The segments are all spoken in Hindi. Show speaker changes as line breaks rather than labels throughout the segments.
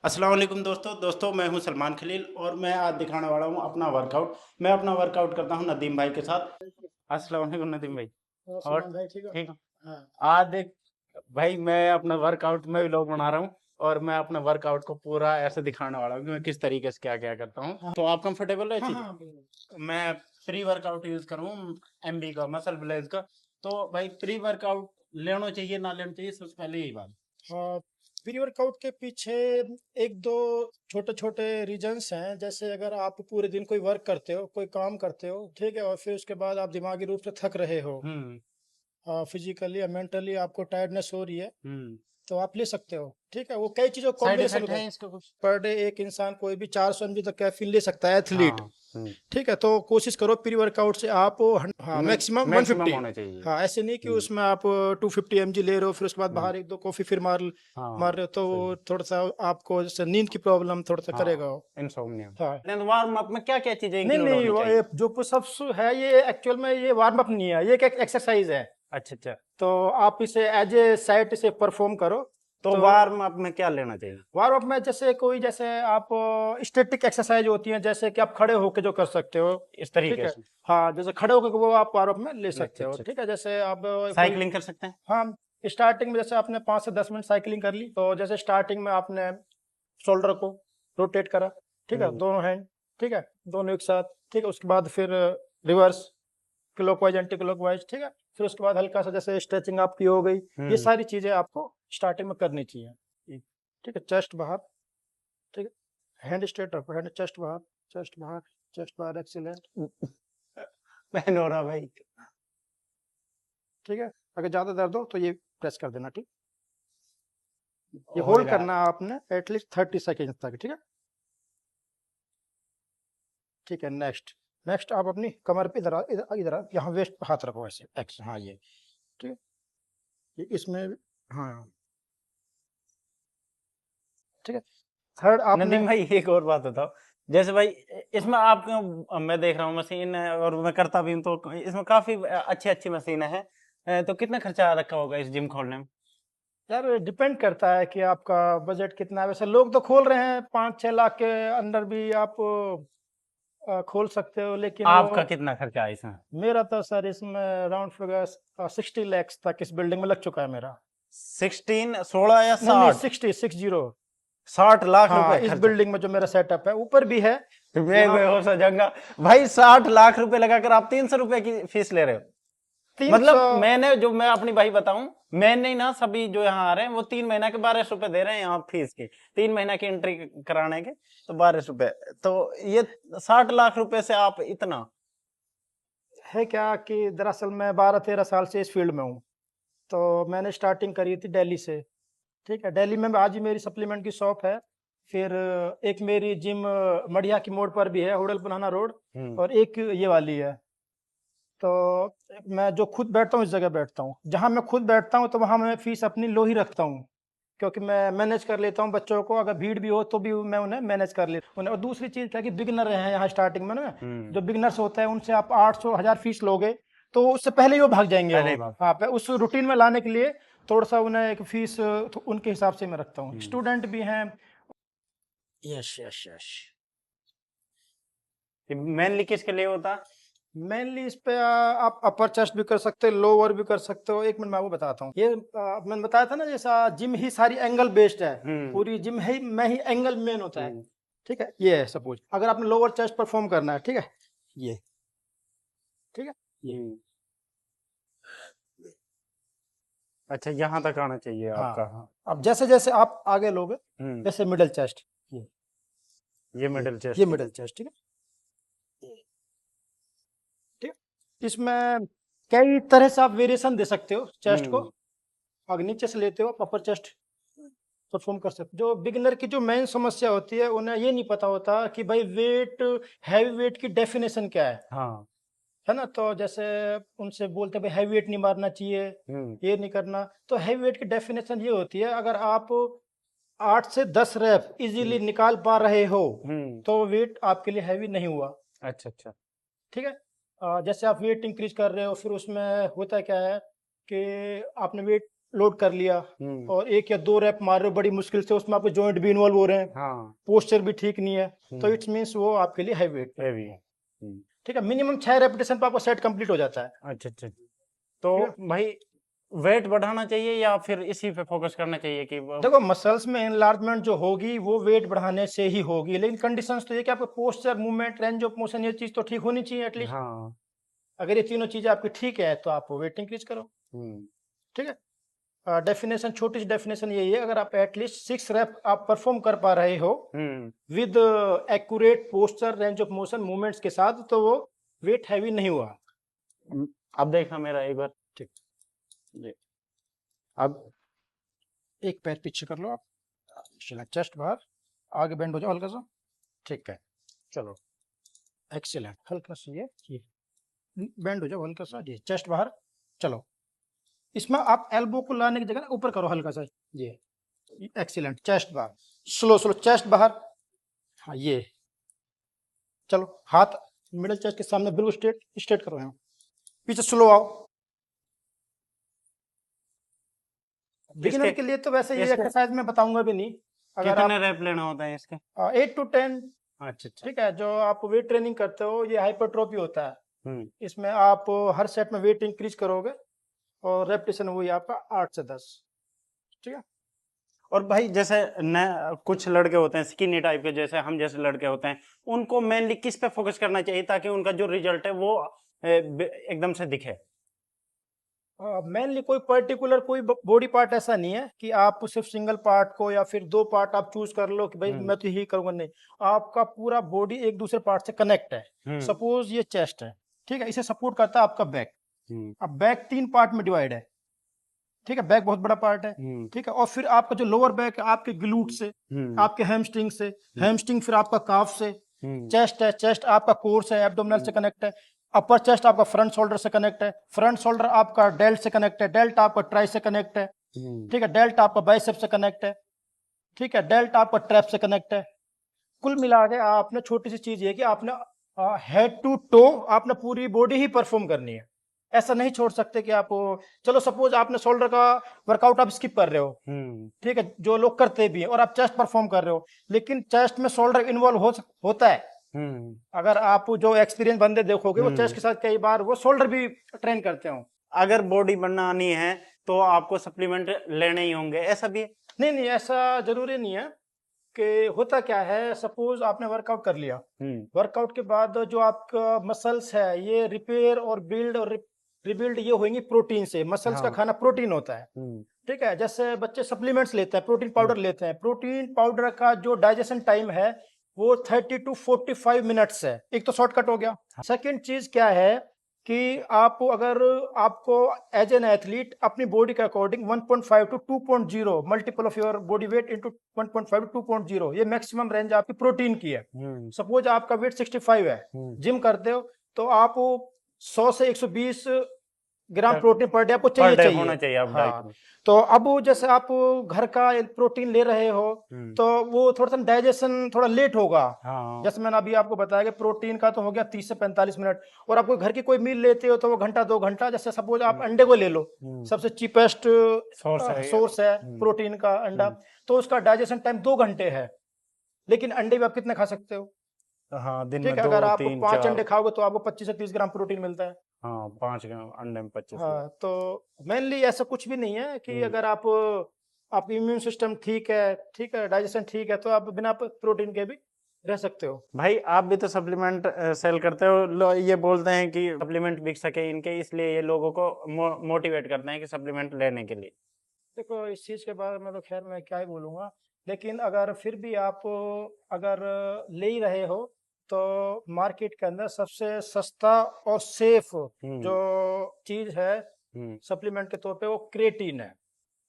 अस्सलाम वालेकुम दोस्तों मैं हूं सलमान खलील और मैं आज दिखाने वाला हूं अपना वर्कआउट। मैं अपना वर्कआउट करता हूं नदीम भाई के साथ। अस्सलाम वालेकुम नदीम भाई।
और
और
सलमान भाई ठीक हो?
ठीक हूं।
हाँ।
आज देख भाई, मैं अपना वर्कआउट में व्लॉग बना रहा हूं और मैं अपना वर्कआउट को पूरा ऐसे दिखाने वाला हूं कि मैं किस तरीके से क्या क्या करता हूं।
हाँ
तो आप कंफर्टेबल है
हाँ
चीज?
हाँ बिल्कुल।
मैं प्री वर्कआउट यूज करूँ एमबी का, मसल ब्लेज का। तो भाई प्री वर्कआउट लेना चाहिए ना लेना चाहिए, सबसे पहले यही बात।
हाँ, प्री वर्कआउट के पीछे एक दो छोटे छोटे रीजंस हैं। जैसे अगर आप पूरे दिन कोई वर्क करते हो, कोई काम करते हो, ठीक है, और फिर उसके बाद आप दिमागी रूप से थक रहे हो,
हम्म।
फिजिकली या मेंटली आपको टायर्डनेस हो रही है,
हम्म।
तो आप ले सकते हो। ठीक है, वो कई चीज़ों का
साइड
कॉम्बिनेशन
इफेक्ट
होता है।
है इसका कुछ?
पर डे एक इंसान कोई भी 400 mg तक कैफीन ले सकता है, एथलीट।
हाँ।
ठीक है, तो कोशिश करो प्री वर्कआउट से आप हाँ मैक्सिमम
मैक्सिमम
150।
होना चाहिए।
हाँ, ऐसे नहीं कि
हम्म।
उसमें आप 250 mg ले रहे हो, फिर उसके बाद
हम्म।
बाहर एक दो कॉफी फिर मार
हाँ
रहे हो, तो
सही।
वो थोड़ा सा आपको जैसे नींद की प्रॉब्लम थोड़ा सा
हाँ,
करेगा वो। हाँ,
इनसोम्निया। वार्म अप में क्या क्या चीजें
नहीं
इंक्लूड
नहीं,
होनी
ये
चाहिए?
जो पुशअप्स है ये एक्चुअल में ये वार्म अप नहीं है, ये एक एक्सरसाइज है।
अच्छा अच्छा।
तो आप इसे एज ए साइट इसे परफॉर्म करो।
तो
तो
वार्म अप में क्या लेना चाहिए?
वार्म अप में जैसे कोई जैसे आप स्टैटिक एक्सरसाइज होती है, जैसे कि आप खड़े होके जो कर सकते हो।
इस
ठीक
तरीके
है,
से?
हाँ, जैसे खड़े होके वो आप वार्म अप में ले
अच्छा
सकते हो।
अच्छा।
ठीक है, जैसे आप कोई,
साइकिलिंग कर सकते हैं?
हाँ, स्टार्टिंग में जैसे आपने 5 से 10 मिनट साइकिलिंग कर ली, तो जैसे स्टार्टिंग में आपने शोल्डर को रोटेट करा, ठीक है,
हम्म।
दोनों हैंड, ठीक है, दोनों एक साथ, ठीक है, उसके बाद फिर रिवर्स, क्लॉकवाइज एंटी क्लॉकवाइज, ठीक है, फिर उसके बाद हल्का सा जैसे स्ट्रेचिंग आपकी हो गई। ये
हम्म।
सारी चीजें आपको स्टार्टिंग में करनी चाहिए। ठीक है, चेस्ट बाहर, ठीक है, हैंड स्ट्रेट रखो, हैंड चेस्ट बाहर, चेस्ट बाहर, चेस्ट बाहर, एक्सीलेंट।
मैन हो रहा भाई।
ठीक है, अगर ज्यादा दर्द हो तो ये प्रेस कर देना। ठीक, ये
हो ही
होल्ड
रहा
करना
है।
है आपने एटलीस्ट 30 सेकेंड तक। ठीक है, ठीक है, नेक्स्ट, नेक्स्ट आप अपनी कमर पे इधर इधर इधर यहाँ वेस्ट पे हाथ रखो ऐसे एक्स, हाँ ये, ठीक है, ये इसमें, हाँ, ठीक है, थर्ड आपने,
नदीम भाई एक और बात बताओ। जैसे भाई इसमें आप, मैं देख रहा हूँ मशीन है और मैं करता भी हूँ, तो इसमें काफी अच्छी अच्छी मशीनें हैं। तो कितना खर्चा रखा होगा इस जिम खोलने में?
यार डिपेंड करता है कि आपका बजट कितना है। वैसे लोग तो खोल रहे हैं 5-6 लाख के अंदर भी आप खोल सकते हो, लेकिन वो,
आपका कितना खर्चा है इसमें?
मेरा तो सर इसमें राउंड फिगर 60 lakhs तक इस बिल्डिंग में लग चुका है मेरा।
16, 16 या
नहीं नहीं,
60?
60 60।
60 लाख
हाँ,
रुपए
इस
खर्चा?
बिल्डिंग में जो मेरा सेटअप है, ऊपर भी है
मैं
यहाँ।
बेहोश हो जाऊंगा भाई। 60 लाख रुपए लगाकर आप 300 रुपए की फीस ले रहे हो?
300।
मतलब मैं अपनी भाई बताऊं, मैंने ना सभी जो यहाँ आ रहे हैं वो 3 महीना के 1200 रुपए दे रहे हैं यहाँ फीस की। 3 महीना की एंट्री कराने के तो 1200 रुपए। तो ये 60 लाख रुपए से आप इतना?
है क्या कि दरअसल मैं 12-13 साल से इस फील्ड में हूँ। तो मैंने स्टार्टिंग करी थी दिल्ली से। ठीक है, दिल्ली में आज भी मेरी सप्लीमेंट की शॉप है। फिर एक मेरी जिम मढ़िया की मोड़ पर भी है, होडल पुराना रोड,
हम्म।
और एक ये वाली है। तो मैं जो खुद बैठता हूँ इस जगह बैठता हूँ, जहाँ मैं खुद बैठता हूँ तो वहाँ मैं फीस अपनी लो ही रखता हूँ, क्योंकि मैं मैनेज कर लेता हूँ बच्चों को। अगर भीड़ भी हो तो भी मैं उन्हें मैनेज कर लेता हूँ। और दूसरी चीज़ क्या कि बिगिनर हैं यहाँ स्टार्टिंग में ना,
हम्म।
जो बिगिनर्स होते हैं उनसे आप 800 1000 फीस लोगे तो उससे पहले ही वो भाग जाएंगे।
पहले ही
वो
बात।
हाँ, पे उस रूटीन में लाने के लिए थोड़ा सा उन्हें एक फीस तो उनके हिसाब से मैं रखता हूँ।
हम्म।
स्टूडेंट भी हैं। Yes yes yes.
मेनली किसके लिए होता?
मेनली इस पे आप अपर चेस्ट भी कर सकते हो, लोअर भी कर सकते हो। एक मिनट मैं आपको बताता हूँ। ये मैंने बताया था ना, जैसा जिम ही सारी एंगल बेस्ड है।
हम्म।
पूरी जिम है में ही एंगल मेन होता है।
हम्म।
ठीक है, ये है सपोज अगर आपने लोअर चेस्ट परफॉर्म करना है, ठीक है, ये, ठीक है, ये,
हम्म। अच्छा, यहाँ तक आना चाहिए
हाँ।
आपका? हाँ।
अब जैसे जैसे आप आगे लोगे,
हम्म।
जैसे मिडल चेस्ट, ये
ये
ये
मिडिल
ये
चेस्ट है?
मिडल चेस्ट, ठीक है, ठीक है, इसमें कई तरह से आप वेरिएशन दे सकते हो चेस्ट को।
हम्म।
अगर नीचे से लेते हो अपर चेस्ट परफॉर्म कर सकते। जो बिगिनर की जो मेन समस्या होती है, उन्हें ये नहीं पता होता कि भाई वेट, हैवी वेट की डेफिनेशन क्या
हाँ।
है ना। तो जैसे उनसे बोलते हैं भाई हैवी वेट नहीं मारना चाहिए,
हम्म।
ये नहीं करना। तो हैवी वेट की डेफिनेशन ये होती है, अगर आप 8 से 10 रैप इजीली
हम्म।
निकाल पा रहे हो
हम्म।
तो वेट आपके लिए हैवी नहीं हुआ।
अच्छा अच्छा।
ठीक है, जैसे आप वेट इंक्रीज कर रहे हो, फिर उसमें होता क्या है कि आपने वेट लोड कर लिया और 1 या 2 रैप मार रहे हो बड़ी मुश्किल से, उसमें आपके जॉइंट भी इन्वॉल्व हो रहे हैं,
हाँ
पोस्चर भी ठीक नहीं है, तो इट्स मीन्स वो आपके लिए हाई वेट
हेवी
है।
है।
ठीक है, मिनिमम 6 रेपिटेशन पर आपका सेट कंप्लीट हो जाता है।
अच्छा अच्छा। तो
ठीक
भाई वेट बढ़ाना चाहिए या फिर इसी पे फोकस करना चाहिए कि
देखो मसल्स में एनलार्जमेंट जो होगी वो वेट बढ़ाने से ही होगी, लेकिन कंडीशंस तो ये कि आपका posture, movement, range of motion, ये चीज तो ठीक होनी चाहिए एटलीस्ट।
हाँ
अगर ये तीनों चीजें आपकी ठीक है तो आप वेट इंक्रीज करो।
हम्म
ठीक है, डेफिनेशन, छोटी सी डेफिनेशन यही है, अगर आप एटलीस्ट 6 रैप आप परफॉर्म कर पा रहे हो with accurate posture, range of motion, movements के साथ, तो वो वेट हैवी नहीं हुआ।
अब देखना मेरा एक बार।
ठीक,
जी अब
एक पैर पीछे कर लो आप, चेस्ट बाहर, आगे बेंड हो जाओ हल्का सा। ठीक है, चलो एक्सीलेंट, हल्का सा ये बेंड हो जाओ हल्का सा, ये चेस्ट बाहर। चलो इसमें आप एल्बो को लाने की जगह ना ऊपर करो हल्का सा, ये एक्सीलेंट, चेस्ट बाहर, स्लो स्लो चेस्ट बाहर। हाँ ये, चलो हाथ मिडिल चेस्ट के सामने बिल्कुल स्ट्रेट स्ट्रेट करो, यहाँ पीछे स्लो आओ। बिगिनर के लिए तो वैसे ये
इसके
एक्सरसाइज मैं बताऊंगा भी नहीं, अगर
कितने
आप
रैप लेना होता है इसके?
8 to 10।
अच्छा अच्छा।
ठीक है, जो आप वेट ट्रेनिंग करते हो ये हाइपरट्रोफी होता है,
हम्म
इसमें आप हर सेट में वेट इंक्रीज करोगे और रेपिटेशन वही आपका 8 से 10। ठीक है,
और भाई जैसे न कुछ लड़के होते हैं स्किनी टाइप के, जैसे हम जैसे लड़के होते हैं, उनको मेनली किस पे फोकस करना चाहिए ताकि उनका जो रिजल्ट है वो एकदम से दिखे?
मेनली कोई पर्टिकुलर कोई बॉडी पार्ट ऐसा नहीं है कि आप सिर्फ सिंगल पार्ट को या फिर 2 पार्ट आप चूज कर लो कि भाई मैं तो यही करूंगा, नहीं, आपका पूरा बॉडी एक दूसरे पार्ट से कनेक्ट है। सपोज ये चेस्ट है, ठीक है, इसे सपोर्ट करता है आपका बैक। अब बैक 3 पार्ट में डिवाइड है, ठीक है, बैक बहुत बड़ा पार्ट है। ठीक है, और फिर आपका जो लोअर बैक है आपके ग्लूट से, आपके हैमस्ट्रिंग से, हैमस्ट्रिंग फिर आपका काफ से, चेस्ट है, चेस्ट आपका कोर से, एब्डोमिनल से कनेक्ट है, अपर चेस्ट आपका फ्रंट शोल्डर से कनेक्ट है, फ्रंट शोल्डर आपका डेल्ट से कनेक्ट है, डेल्ट आपका ट्राई से कनेक्ट है। ठीक है, डेल्ट आपका बाइसेप से कनेक्ट है। ठीक है, डेल्ट आपका ट्रैप से कनेक्ट है। कुल मिला के आपने छोटी सी चीज ये कि आपने हेड टू टो आपने पूरी बॉडी ही परफॉर्म करनी है। ऐसा नहीं छोड़ सकते कि आप, चलो सपोज आपने शोल्डर का वर्कआउट आप स्किप कर रहे हो, ठीक है, जो लोग करते भी हैं, और आप चेस्ट परफॉर्म कर रहे हो, लेकिन चेस्ट में शोल्डर इन्वॉल्व होता है। अगर आप जो एक्सपीरियंस बंदे देखोगे वो चेस्ट के साथ कई बार वो शोल्डर भी ट्रेन करते हो।
अगर बॉडी बनानी है तो आपको सप्लीमेंट लेने ही होंगे, ऐसा भी है?
नहीं नहीं, ऐसा जरूरी नहीं है। कि होता क्या है, सपोज आपने वर्कआउट कर लिया, वर्कआउट के बाद जो आपका मसल्स है ये रिपेयर और बिल्ड और रिबिल्ड ये होंगी प्रोटीन से। मसल्स का खाना प्रोटीन होता है। ठीक है, जैसे बच्चे सप्लीमेंट्स लेते हैं, प्रोटीन पाउडर लेते हैं, प्रोटीन पाउडर का जो डाइजेशन टाइम है वो 30 to 45 मिनट्स है। एक तो शॉर्टकट हो गया। सेकंड चीज क्या है कि आप अगर आपको एज एन एथलीट अपनी बॉडी के according 1.5 to 2.0 multiple of your body weight into 1.5 to 2.0 ये मैक्सिमम रेंज आपकी प्रोटीन की है। सपोज आपका वेट 65 है, जिम करते हो तो आप 100 से 120 ग्राम प्रोटीन पर डे आपको चाहिए
होना चाहिए आप डाइट में।
तो अब जैसे आप घर का प्रोटीन ले रहे हो तो वो थोड़ा सा डाइजेशन थोड़ा लेट होगा। जैसे मैंने अभी आपको बताया कि प्रोटीन का तो हो गया 30 से 45 मिनट, और आप कोई घर की कोई मील लेते हो तो वो घंटा 2 घंटा। जैसे सपोज आप अंडे को ले लो, सबसे चीपेस्ट सोर्स है प्रोटीन का अंडा, तो उसका डाइजेशन टाइम 2 घंटे है, लेकिन अंडे भी आप कितने खा सकते हो?
दिन
ठीक
में
है, अगर
2
आप
3
5
4
अंडे खाओगे तो आपको 25 से 30 ग्राम प्रोटीन मिलता है।
5 अंडे में 25
हाँ, तो मेनली ऐसा कुछ भी नहीं है कि अगर आप इम्यून सिस्टम ठीक है, डाइजेशन ठीक है, तो आप बिना प्रोटीन के भी रह सकते हो।
भाई आप भी तो सप्लीमेंट सेल करते हो, ये बोलते हैं कि सप्लीमेंट बिक सके इनके, इसलिए ये लोगों को मोटिवेट करते हैं कि सप्लीमेंट लेने के लिए।
देखो इस चीज के बारे में तो खैर मैं क्या ही बोलूंगा, लेकिन अगर फिर भी आप अगर ले ही रहे हो तो मार्केट के अंदर सबसे सस्ता और सेफ जो चीज है सप्लीमेंट के तौर पे वो क्रेटीन है।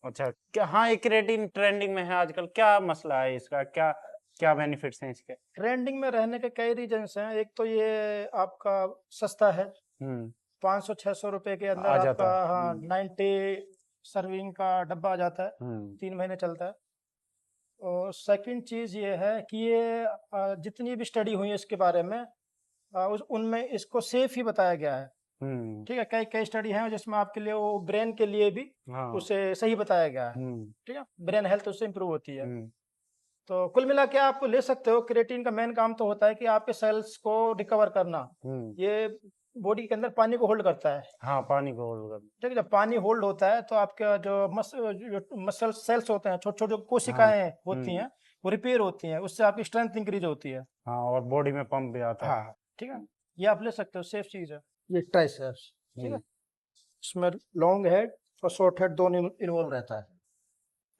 अच्छा, क्या? हाँ, एक क्रेटीन ट्रेंडिंग में है आजकल, क्या मसला है इसका? क्या क्या बेनिफिट्स हैं इसके?
ट्रेंडिंग में रहने के कई रीजंस हैं। एक तो ये आपका सस्ता है, 500-600 रुपए के अंदर
आ
आपका,
जाता है।
हाँ, 90 सर्विंग का डब्बा आ जाता है, 3 महीने चलता है। और सेकंड चीज ये है कि ये जितनी भी स्टडी हुई है इसके बारे में उनमें इसको सेफ ही बताया गया है। ठीक है, कई कई स्टडी है जिसमें आपके लिए वो ब्रेन के लिए भी
हाँ।
उसे सही बताया गया है। ठीक है, ब्रेन हेल्थ उससे इंप्रूव होती है। तो कुल मिला के आप ले सकते हो, क्रिएटिन का मेन काम तो होता है कि आपके सेल्स को रिकवर करना। ये बॉडी के अंदर पानी को होल्ड करता है।
हाँ, पानी को होल्ड कर।
ठीक है, जब पानी होल्ड होता है तो आपका जो मसल सेल्स होते हैं, छोटे छोटे कोशिकाएं होती हैं, वो रिपेयर होती हैं, उससे आपकी स्ट्रेंथ इंक्रीज होती है।
हाँ, और बॉडी में पंप भी आता है।
हाँ, ठीक है, ये आप ले सकते हो, सेफ चीज है। ये ट्राइसेप्स, ठीक है, इसमें लॉन्ग हेड और शॉर्ट हेड दोनों इन्वॉल्व रहता है।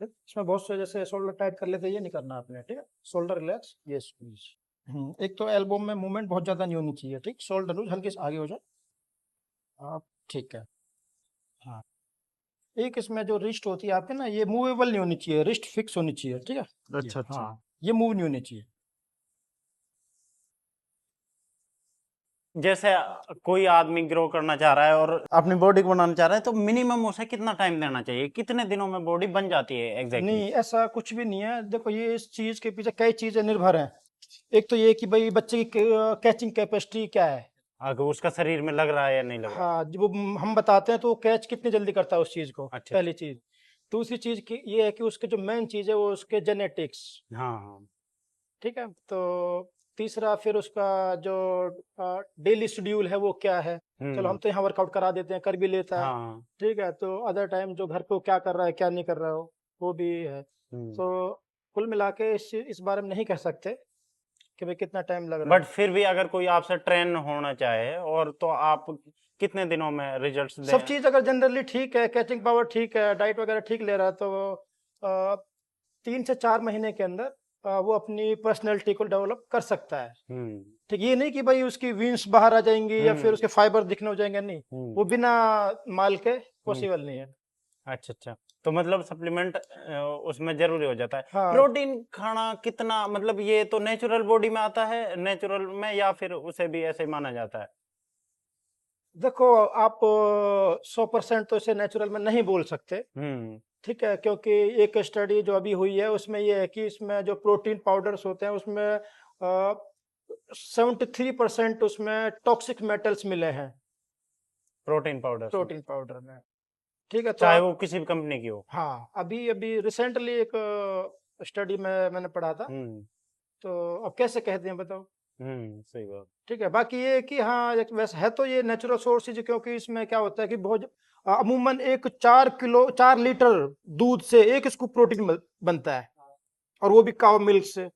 ठीक? इसमें बहुत से जैसे शोल्डर टाइट कर लेते हैं, ये नहीं करना आपने। ठीक है, शोल्डर रिलैक्स, ये स्क्वीज। एक तो एल्बो में मूवमेंट बहुत ज्यादा नहीं होनी चाहिए। ठीक, शोल्डर लूज, हल्के से आगे हो जाए आप। ठीक है, हाँ। एक इसमें जो रिस्ट होती है आपके ना, ये मूवेबल नहीं होनी चाहिए, रिस्ट फिक्स होनी चाहिए। ठीक है,
अच्छा, अच्छा।
हाँ, ये मूव नहीं होनी चाहिए।
जैसे कोई आदमी ग्रो करना चाह रहा है और अपनी बॉडी को बनाना चाह रहा है, तो मिनिमम उसे कितना टाइम देना चाहिए? कितने दिनों में बॉडी बन जाती है एग्जैक्टली?
नहीं, ऐसा कुछ भी नहीं है। देखो, ये इस चीज के पीछे कई चीजें निर्भर हैं। एक तो ये कि भाई बच्चे की कैचिंग कैपेसिटी क्या है,
अगर उसका शरीर में लग रहा है या नहीं लग रहा।
हाँ, जब वो हम बताते हैं तो वो कैच कितनी जल्दी करता है उस चीज को।
अच्छा।
पहली चीज। दूसरी चीज की ये है कि उसके जो मेन चीज है वो उसके जेनेटिक्स।
हाँ, हाँ।
ठीक है, तो तीसरा फिर उसका जो डेली शेड्यूल है वो क्या है। चलो, हम तो यहाँ वर्कआउट करा देते हैं, कर भी लेता है।
हाँ।
ठीक है, तो अदर टाइम जो घर पे वो क्या कर रहा है, क्या नहीं कर रहा हो, वो भी है। तो कुल मिला के इस बारे में नहीं कह सकते कि भाई कितना टाइम लग रहा है।
बट फिर भी अगर कोई आपसे ट्रेन होना चाहे और, तो आप कितने दिनों में रिजल्ट्स
सब चीज अगर जनरली ठीक है, कैचिंग पावर ठीक है, डाइट वगैरह ठीक ले रहा है, तो 3 से 4 महीने के अंदर वो अपनी पर्सनैलिटी को डेवलप कर सकता है। ठीक, ये नहीं कि भाई उसकी विंस बाहर आ जाएंगी या फिर उसके फाइबर दिखने हो जाएंगे, नहीं, वो बिना माल के पॉसिबल नहीं है।
अच्छा, अच्छा। तो मतलब सप्लीमेंट उसमें जरूरी हो जाता है।
हाँ।
प्रोटीन खाना कितना, मतलब ये तो नेचुरल बॉडी में आता है, नेचुरल में, या फिर उसे भी ऐसे माना जाता है?
देखो, आप 100% तो इसे नेचुरल में नहीं बोल सकते। ठीक है, क्योंकि एक स्टडी जो अभी हुई है उसमें ये है कि इसमें जो प्रोटीन पाउडर्स होते हैं उसमें 73% उसमें टॉक्सिक मेटल्स मिले हैं
प्रोटीन पाउडर
में। ठीक है, तो
चाहे वो किसी भी कंपनी की हो।
हाँ, अभी अभी रिसेंटली एक स्टडी में मैंने पढ़ा था। तो अब कैसे कहते हैं बताओ।
सही बात।
ठीक है, बाकी ये है कि हाँ, एक वैसे है तो ये नेचुरल सोर्सेज, क्योंकि इसमें क्या होता है कि बहुत अमूमन एक 4 लीटर दूध से एक स्कूप प्रोटीन बनता है, और वो भी काउ मिल्क से।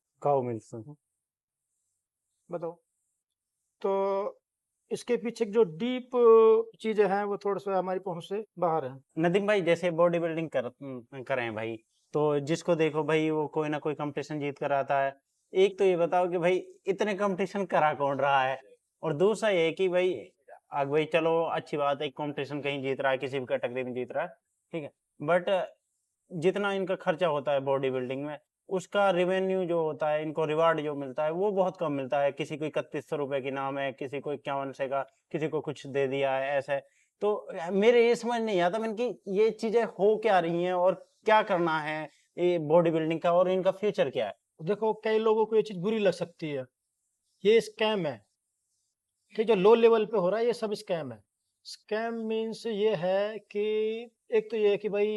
बताओ, तो इसके पीछे जो डीप चीजें हैं वो थोड़ा सा हमारी पहुंच से बाहर है।
नदीम भाई, जैसे बॉडी बिल्डिंग करें भाई, तो जिसको देखो भाई वो कोई ना कोई कंपटीशन जीत कर आता है। एक तो ये बताओ कि भाई इतने कंपटीशन करा कौन रहा है, और दूसरा ये कि भाई भाई चलो अच्छी बात है, एक कंपटीशन कहीं जीत रहा है, किसी भी कैटेगरी में जीत रहा है, ठीक है, बट जितना इनका खर्चा होता है बॉडी बिल्डिंग में, उसका रेवेन्यू जो होता है, इनको रिवार्ड जो मिलता है वो बहुत कम मिलता है। किसी को 3100 रुपए की नाम है, किसी को 5100 का, किसी को कुछ दे दिया है, ऐसे। तो मेरे ये समझ नहीं आता मैंने कि ये चीजें हो क्या रही हैं और क्या करना है ये बॉडी बिल्डिंग का, और इनका फ्यूचर क्या है?
देखो, कई लोगों को ये चीज बुरी लग सकती है, ये स्कैम है। ठीक, जो लो लेवल पे हो रहा है ये सब स्कैम है। स्कैम मीन्स ये है कि एक तो ये है कि भाई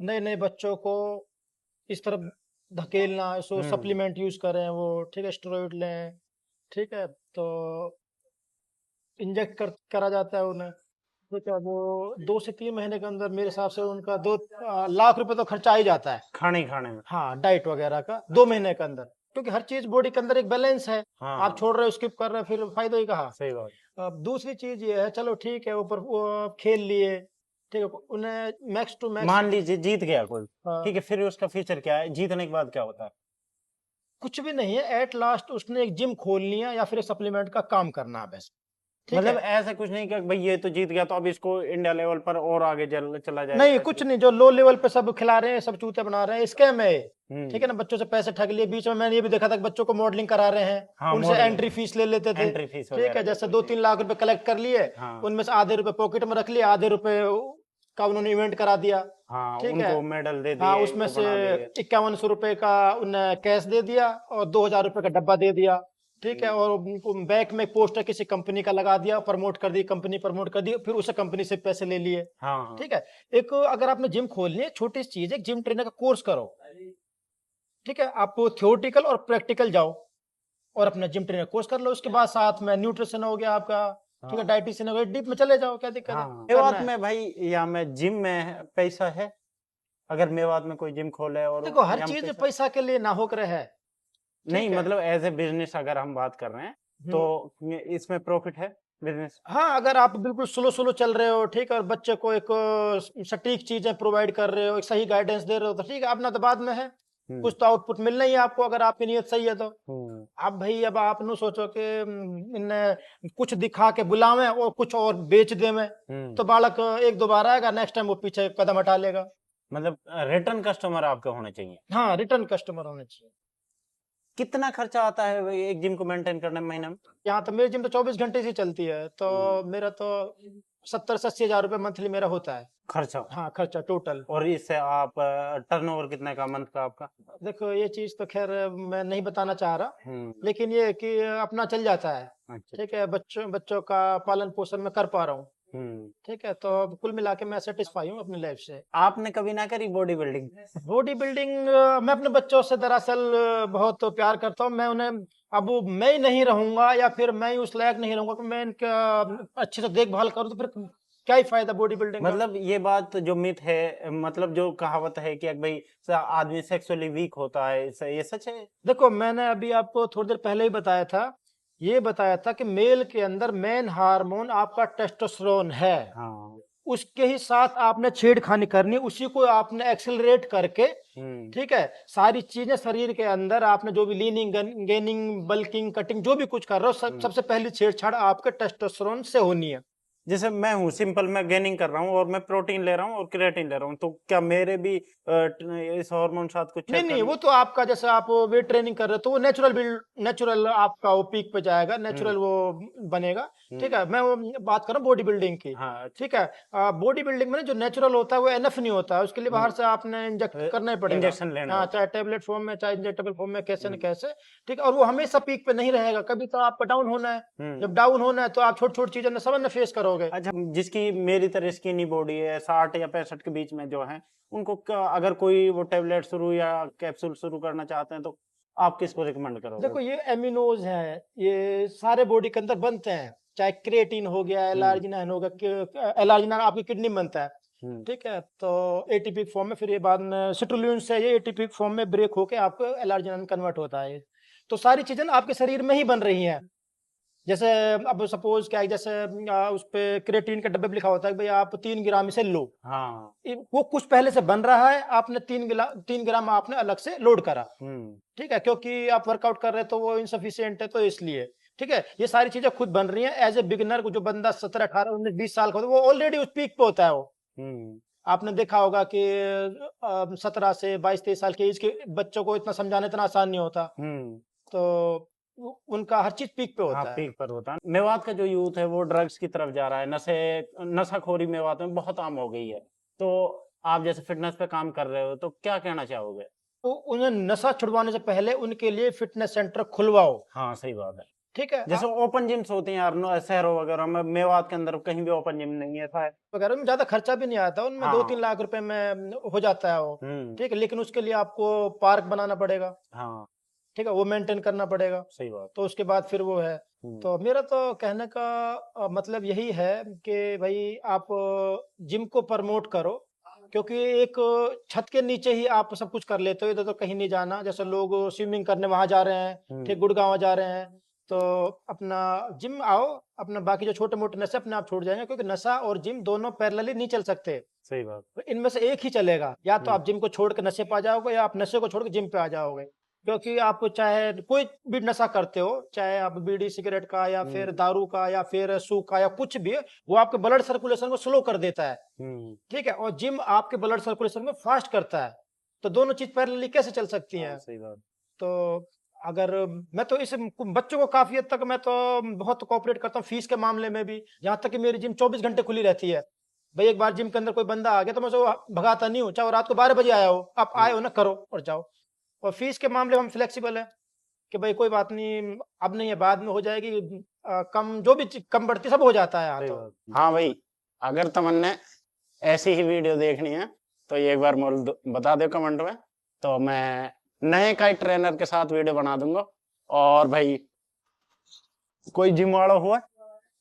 नए नए बच्चों को इस तरफ धकेलना, सो सप्लीमेंट यूज करें वो, ठीक है, स्टेरॉइड लें, ठीक है, तो इंजेक्ट करा जाता है उन्हें। ठीक है, वो 2 से 3 महीने के अंदर मेरे हिसाब से उनका 2 लाख रुपए तो खर्चा ही जाता है
खाने में।
हाँ, डाइट वगैरह का 2 महीने के अंदर, क्योंकि हर चीज बॉडी के अंदर एक बैलेंस है।
हाँ,
आप छोड़ रहे हो, स्किप कर रहे हो, फिर फायदा ही कहा।
सही बात।
अब दूसरी चीज ये है, चलो ठीक है, ऊपर वो खेल लिए, ठीक है, उन्हें मैक्स टू मैक्स।
मान लीजिए जीत गया कोई,
हाँ,
ठीक है, फिर उसका फ्यूचर क्या है? जीतने के बाद क्या होता है?
कुछ भी नहीं है, एट लास्ट उसने एक जिम खोल लिया या फिर एक सप्लीमेंट का काम करना है बस। ठीक
मतलब
है,
ऐसा कुछ नहीं कि भाई ये तो जीत गया तो अब इसको इंडिया लेवल पर और आगे चला जाए?
नहीं, कुछ नहीं, जो लो लेवल पे सब खिला रहे हैं, सब चूते बना रहे हैं, स्कैम है।
हम्म।
ठीक है ना, बच्चों से पैसे ठग लिए। बीच में मैंने ये भी देखा था कि बच्चों को मॉडलिंग करा रहे हैं।
हाँ,
उनसे
modeling।
एंट्री फीस ले लेते थे।
एंट्री फीस
ठीक है, जैसे 2-3 लाख रुपए कलेक्ट कर लिए,
हाँ।
उनमें से आधे रुपए पॉकेट में रख लिए, आधे रुपए का उन्होंने इवेंट करा दिया।
हाँ,
ठीक
उनको
है,
मेडल दे दिए,
हाँ, उसमें
वो
से
बना दिए।
5100 रुपए का उन्हें कैश दे दिया और 2000 रुपए का डब्बा दे दिया। ठीक है, और उनको बैक में पोस्टर किसी कंपनी का लगा दिया, प्रमोट कर दी, कंपनी प्रमोट कर दी, फिर उस कंपनी से पैसे ले लिए।
हाँ
ठीक है, एक अगर आपने जिम खोलनी है, छोटी सी चीज है, जिम ट्रेनर का कोर्स करो। ठीक है, आप थियोरटिकल और प्रैक्टिकल जाओ और अपना जिम ट्रेनर कोर्स कर लो। उसके बाद साथ में न्यूट्रिशन हो गया आपका, ठीक है,
हाँ
डाइटिशियन हो गया, डीप में चले जाओ, क्या दिक्कत है,
हाँ
करना
मेवात
है।
में भाई, या मैं जिम में पैसा है? अगर मेवात में कोई जिम खोले और
देखो हर
यहाँ
चीज
पैसा
पैसा के लिए ना होकर है।
नहीं,
ठीक है।
मतलब एज ए बिजनेस अगर हम बात कर रहे हैं तो इसमें प्रॉफिट है बिजनेस?
हाँ, अगर आप बिल्कुल स्लो स्लो चल रहे हो, ठीक है, और बच्चे को एक सटीक चीजें प्रोवाइड कर रहे हो, एक सही गाइडेंस दे रहे हो, तो ठीक है, अपना तो बाद में है, कुछ तो आउटपुट मिलना ही है आपको, अगर आपकी नीयत सही है तो। अब भाई अब आप नु सोचो कि इन्हें कुछ दिखा के बुलावे और कुछ और बेच दे में, तो बालक एक दो बार आएगा, नेक्स्ट टाइम वो पीछे कदम हटा लेगा।
मतलब रिटर्न कस्टमर आपके होने चाहिए।
हाँ, रिटर्न कस्टमर होने चाहिए।
कितना खर्चा आता है भाई एक जिम को मेंटेन करने में महीने में?
यहाँ तो मेरी जिम तो 24 घंटे से चलती है, तो मेरा तो 70 से 80 हजार रुपये मंथली मेरा होता है
खर्चा?
हाँ, खर्चा टोटल।
और इससे आप टर्नओवर कितने का मंथ का आपका?
देखो ये चीज तो खैर मैं नहीं बताना चाह रहा,
हम्म
लेकिन ये है कि अपना चल जाता है।
अच्छा
ठीक है, बच्चों बच्चों का पालन पोषण मैं कर पा रहा हूँ।
हम्म
ठीक है, तो कुल मिला के मैं सेटिस्फाई हूँ अपनी लाइफ से।
आपने कभी ना करी बॉडी बिल्डिंग?
बॉडी बिल्डिंग मैं अपने बच्चों से दरअसल बहुत प्यार करता हूँ। मैं उन्हें अब मैं ही नहीं रहूंगा या फिर मैं ही उस लायक नहीं रहूंगा कि मैं इनका अच्छे से देखभाल करूँ, तो फिर क्या ही फायदा बॉडी बिल्डिंग का।
मतलब ये बात जो मिथ है, मतलब जो कहावत है कि भाई आदमी सेक्सुअली वीक होता है, ये सच है?
देखो मैंने अभी आपको थोड़ी देर पहले ही बताया था, ये बताया था कि मेल के अंदर मेन हार्मोन आपका टेस्टोस्टेरोन है।
हाँ
उसके ही साथ आपने छेड़खानी करनी, उसी को आपने एक्सेलरेट करके, ठीक है, सारी चीजें शरीर के अंदर आपने जो भी लीनिंग गेनिंग बल्किंग कटिंग जो भी कुछ कर रहे हो, सबसे पहली छेड़छाड़ आपके टेस्टोस्टेरोन से होनी है।
जैसे मैं हूँ सिंपल, मैं गेनिंग कर रहा हूँ और मैं प्रोटीन ले रहा हूँ और क्रिएटिन ले रहा हूँ, तो क्या मेरे भी इस हार्मोन साथ कुछ
नहीं
चेक
नहीं,
करना?
वो तो आपका जैसे आप वेट ट्रेनिंग कर रहे हो तो वो नेचुरल बिल्ड, नेचुरल आपका वो पीक पे जाएगा, नेचुरल वो बनेगा। ठीक है, मैं वो बात कर रहा हूँ बॉडी बिल्डिंग की।
हाँ
ठीक है, बॉडी बिल्डिंग में ना जो नेचुरल होता है वो एनफ नहीं होता है, उसके लिए बाहर से आपने इंजेक्ट करना ही पड़ेगा।
इंजेक्शन लेना
हाँ,
होता
चाहे टेबलेट फॉर्म में चाहे इंजेक्टेबल फॉर्म में, कैसे न कैसे। ठीक है, और वो हमेशा पीक पे नहीं रहेगा, कभी तो आपको डाउन होना है। जब डाउन होना है तो आप छोटी छोटी चीजें समझ फेस करोगे।
अच्छा, जिसकी मेरी तरह स्किनी बॉडी है, 60 या 65 के बीच में जो है, उनको अगर कोई वो टेबलेट शुरू या कैप्सूल शुरू करना चाहते हैं तो आप किसको रिकमेंड करोगे?
देखो ये एमिनोज हैं, ये सारे बॉडी के अंदर बनते हैं, चाहे क्रिएटिन हो गया, एलार्जिनाइन हो गया, एलार्जिनाइन आपकी किडनी में बनता है। ठीक है, तो एटीपी फॉर्म में, फिर ये बाद में सिट्रुलिन से ये एटीपी फॉर्म में ब्रेक होके आपको एलार्जिनाइन कन्वर्ट होता है। तो सारी चीजें ना आपके शरीर में ही बन रही हैं। जैसे अब सपोज क्या है, जैसे उस पे क्रिएटिन के डब्बे पे लिखा होता है कि भाई आप 3 ग्राम इसे लो,
हाँ
वो कुछ पहले से बन रहा है, आपने 3 ग्राम आपने अलग से लोड करा। ठीक है, क्योंकि आप वर्कआउट कर रहे हैं तो वो इनसफिशियंट है, तो इसलिए। ठीक है, ये सारी चीजें खुद बन रही हैं। एज ए बिगिनर को जो बंदा 17 18 19 20 साल का होता है, वो ऑलरेडी उस पीक पे होता है। वो आपने देखा होगा कि 17 से 22 23 साल के एज के बच्चों को इतना समझाना इतना आसान नहीं होता, तो उनका हर चीज पीक पे होता
हाँ
है।
पीक पर होता है। मेवात का जो यूथ है वो ड्रग्स की तरफ जा रहा है, नशाखोरी मेवात में बहुत आम हो गई है। तो आप जैसे फिटनेस पे काम कर रहे हो तो क्या कहना चाहोगे?
तो उन्हें नशा छुड़वाने से पहले उनके लिए फिटनेस सेंटर खुलवाओ।
हाँ सही बात है।
ठीक है,
जैसे ओपन जिम्स होती हैं यार, शहरों वगैरह में, मेवात के अंदर कहीं भी ओपन जिम नहीं है, ऐसा है?
वगैरह में ज्यादा खर्चा भी नहीं आता, उनमें
हाँ
2-3 लाख रुपए में हो जाता है वो। ठीक है, लेकिन उसके लिए आपको पार्क बनाना पड़ेगा।
हाँ
ठीक है, वो मेंटेन करना पड़ेगा,
सही बात।
तो उसके बाद फिर वो है। तो मेरा तो कहने का मतलब यही है कि भाई आप जिम को प्रमोट करो, क्योंकि एक छत के नीचे ही आप सब कुछ कर लेते हो, इधर तो कहीं नहीं जाना। जैसे लोग स्विमिंग करने वहां जा रहे हैं, ठीक, गुड़गांव जा रहे हैं, तो अपना जिम आओ, अपना बाकी जो छोटे मोटे नशे अपने आप छूट जाएंगे, क्योंकि नशा और जिम दोनों पैरेलली नहीं चल सकते।
सही बात।
तो इनमें से एक ही चलेगा, या तो आप जिम को छोड़ के नशे पे आ जाओगे, या आप नशे को छोड़ के जिम पे आ जाओगे। क्योंकि आप चाहे कोई भी नशा करते हो, चाहे आप बीड़ी सिगरेट का या फिर दारू का या फिर सूख का या कुछ भी, वो आपके ब्लड सर्कुलेशन को स्लो कर देता है। ठीक है, और जिम आपके ब्लड सर्कुलेशन को फास्ट करता है। तो दोनों चीज पैरेलली कैसे चल सकती हैं?
सही बात।
तो अगर मैं तो इस बच्चों को काफी हद तक मैं तो बहुत कोऑपरेट करता हूँ फीस के मामले में भी। यहाँ तक कि मेरी जिम 24 घंटे खुली रहती है। भाई एक बार जिम के अंदर कोई बंदा आ गया तो मैं उसको भगाता नहीं हूँ, चाहे वो रात को 12 बजे आया हो, आप आए हो ना, करो और जाओ। और फीस के मामले में हम फ्लेक्सिबल है कि भाई कोई बात नहीं, अब नहीं है, बाद में हो जाएगी। कम जो भी कम बढ़ती सब हो जाता है यहाँ तो।
हाँ भाई, अगर तमन्ने ऐसी ही वीडियो देखनी है तो ये एक बार बता दो कमेंट में, तो मैं नए काइट ट्रेनर के साथ वीडियो बना दूंगा। और भाई कोई जिम वाला हुआ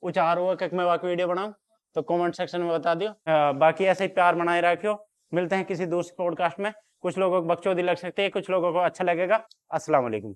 उचार हुआ कि मैं वाकई वीडियो बनाऊं तो कमेंट सेक्शन में बता दियो। बाकी ऐसे ही प्यार बनाए रखियो। मिलते हैं किसी दूसरे पॉडकास्ट में। कुछ लोगों को बकचोदी लग सकती है, कुछ लोगों को अच्छा लगेगा। अस्सलाम वालेकुम।